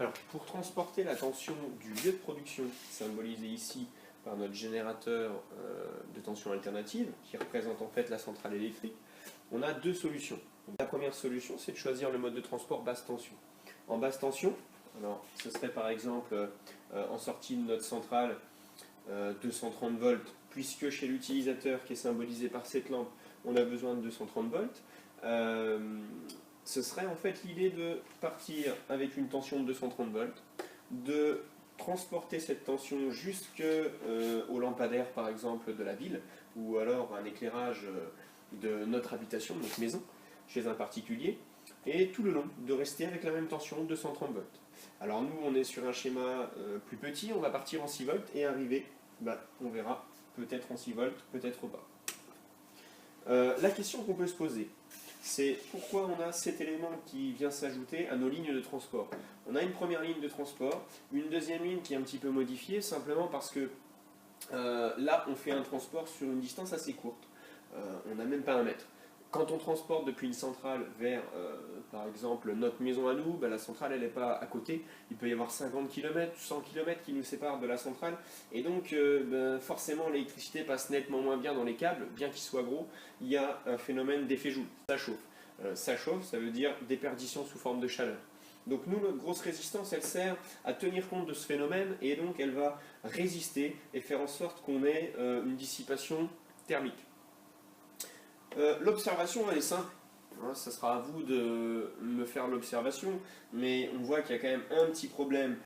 Alors, pour transporter la tension du lieu de production, symbolisé ici par notre générateur de tension alternative, qui représente en fait la centrale électrique, on a deux solutions. Donc, la première solution, c'est de choisir le mode de transport basse tension. En basse tension, alors, ce serait par exemple en sortie de notre centrale 230 volts, puisque chez l'utilisateur qui est symbolisé par cette lampe, on a besoin de 230 volts. Ce serait en fait l'idée de partir avec une tension de 230 volts, de transporter cette tension jusqu'au lampadaire par exemple de la ville, ou alors un éclairage de notre habitation, de notre maison, chez un particulier, et tout le long de rester avec la même tension, 230 volts. Alors nous on est sur un schéma plus petit, on va partir en 6 volts et arriver, on verra, peut-être en 6 volts, peut-être pas. La question qu'on peut se poser, c'est pourquoi on a cet élément qui vient s'ajouter à nos lignes de transport. On a une première ligne de transport, une deuxième ligne qui est un petit peu modifiée, simplement parce que là, on fait un transport sur une distance assez courte. On n'a même pas 1 mètre. Quand on transporte depuis une centrale vers, par exemple, notre maison à nous, la centrale, elle n'est pas à côté. Il peut y avoir 50 km, 100 km qui nous séparent de la centrale. Et donc, forcément, l'électricité passe nettement moins bien dans les câbles, bien qu'ils soient gros. Il y a un phénomène d'effet Joule. Ça chauffe. Ça chauffe, ça veut dire déperdition sous forme de chaleur. Donc nous, notre grosse résistance, elle sert à tenir compte de ce phénomène et donc elle va résister et faire en sorte qu'on ait une dissipation thermique. L'observation, elle est simple. Ça sera à vous de me faire l'observation, mais on voit qu'il y a quand même un petit problème